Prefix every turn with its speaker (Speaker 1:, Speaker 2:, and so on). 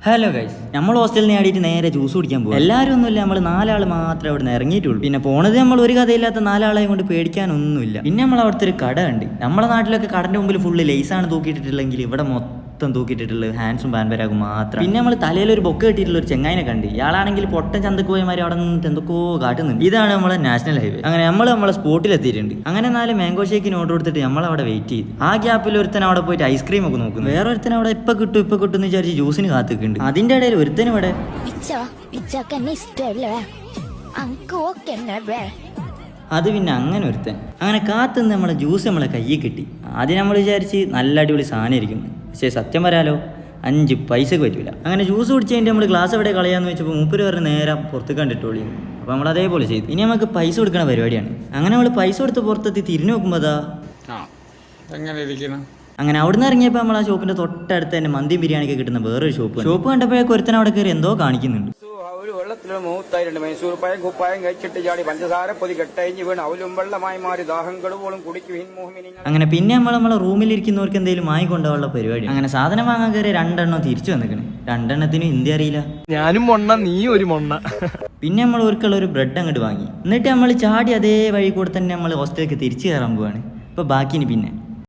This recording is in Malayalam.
Speaker 1: ഹലോ ഗൈസ്, നമ്മൾ ഹോസ്റ്റലിൽ നിന്ന് ആടിയിട്ട് നേരെ ജ്യൂസ് കുടിക്കാൻ പോകും. എല്ലാവരും ഒന്നുമില്ല, നമ്മൾ 4 ആൾ മാത്രമേ അവിടെ നിന്ന് ഇറങ്ങിയിട്ടുള്ളൂ. പിന്നെ പോണത് നമ്മൾ ഒരു കഥയില്ലാത്ത 4 ആളെ കൊണ്ട് പേടിക്കാനൊന്നുമില്ല. പിന്നെ നമ്മൾ അവിടുത്തെ ഒരു കട ഉണ്ട്. നമ്മുടെ നാട്ടിലൊക്കെ കടന്റെ മുമ്പിൽ ഫുള്ള് ലേസാണ് തൂക്കിയിട്ടിട്ടില്ലെങ്കിൽ ഇവിടെ മൊത്തം തൂക്കിയിട്ടിട്ടുള്ളത് ഹാൻഡ്സും ബാൻബരാഗും മാത്രം. പിന്നെ നമ്മൾ തലയിൽ ഒരു ബൊക്കെ കെട്ടിയിട്ടുള്ള ഒരു ചെങ്ങായിനെ കണ്ട്. ഇയാളാണെങ്കിൽ പൊട്ടൻ ചന്തക്ക് പോയമാരി അവിടെ നിന്ന് എന്തൊക്കെയോ കാട്ടുന്നുണ്ട്. ഇതാണ് നമ്മളെ നാഷണൽ ഹൈവേ. അങ്ങനെ നമ്മളെ സ്പോട്ടിൽ എത്തിയിട്ടുണ്ട്. അങ്ങനെ 4 മാംഗോ ഷേക്കിന് ഓർഡർ കൊടുത്തിട്ട് നമ്മൾ അവിടെ വെയിറ്റ് ചെയ്തു. ആ ഗ്യാപ്പിൽ ഒരുത്തൻ അവിടെ പോയിട്ട് ഐസ്ക്രീം ഒക്കെ നോക്കുന്നു. വേറെ ഒരുത്തൻ അവിടെ ഇപ്പൊ കിട്ടും എന്ന് വിചാരിച്ച് ജ്യൂസിന് കാത്തിക്കുന്നുണ്ട്. അതിന്റെ ഇടയിൽ ഒരുത്തനും ഇവിടെ അത് പിന്നെ അങ്ങനെ ഒരുത്തൻ അങ്ങനെ കാത്തുനിന്ന് നമ്മളെ ജ്യൂസ് നമ്മളെ കയ്യിൽ കിട്ടി. ആദ്യം നമ്മൾ വിചാരിച്ച് നല്ല അടിപൊളി സാധനം ഇരിക്കും. പക്ഷേ സത്യം പറയാലോ 5 പൈസക്ക് പറ്റൂല. അങ്ങനെ ജ്യൂസ് കുടിച്ചതിൻ്റെ നമ്മൾ ഗ്ലാസ് എവിടെ കളയാന്ന് വെച്ചപ്പോൾ മൂപ്പര് പറഞ്ഞ് നേരെ പുറത്ത് കണ്ടിട്ടോളി. അപ്പോൾ നമ്മൾ അതേപോലെ ചെയ്തു. ഇനി നമുക്ക് പൈസ കൊടുക്കുന്ന പരിപാടിയാണ്. അങ്ങനെ നമ്മൾ പൈസ കൊടുത്ത് പുറത്തെത്തി തിരിഞ്ഞു നോക്കുമ്പോൾ അങ്ങനെ അവിടുന്ന് ഇറങ്ങിയപ്പോൾ നമ്മൾ ആ ഷോപ്പിന്റെ തൊട്ടടുത്ത് തന്നെ മന്തിയും ബിരിയാണിയൊക്കെ കിട്ടുന്ന വേറൊരു ഷോപ്പ് കണ്ടപ്പോഴേക്ക് ഒരുത്തൻ അവിടെ കയറി എന്തോ കാണിക്കുന്നുണ്ട്.
Speaker 2: വെള്ളത്തിലും മൂത്തായിട്ടുണ്ട്. മൈസൂർ പായം കുപ്പായം കഴിച്ചിട്ട് ചാടി പഞ്ചസാര പൊതി കെട്ടഴിഞ്ഞ് വീണ് അവലും വെള്ളമായി മാറി ദാഹം കടുവോളും കുടിക്കും.
Speaker 1: അങ്ങനെ പിന്നെ നമ്മളെ റൂമിലിരിക്കുന്നവർക്ക് എന്തെങ്കിലും വാങ്ങിക്കൊണ്ടുള്ള പരിപാടി. അങ്ങനെ സാധനം വാങ്ങാൻ കയറി 2 എണ്ണം തിരിച്ചു വന്നിക്കണ്. 2 എണ്ണത്തിന് ഹിന്ദി അറിയില്ല.
Speaker 3: ഞാനും മൊണ്ണ, നീ ഒരു മൊണ്ണ.
Speaker 1: പിന്നെ നമ്മൾ ഒരിക്കലുള്ള ഒരു ബ്രെഡ് അങ്ങോട്ട് വാങ്ങി. എന്നിട്ട് നമ്മൾ ചാടി അതേ വഴി കൂടെ തന്നെ നമ്മൾ ഹോസ്റ്റലിലേക്ക് തിരിച്ചു കയറാൻ പോവാണ്. ഇപ്പൊ ബാക്കിന് പിന്നെ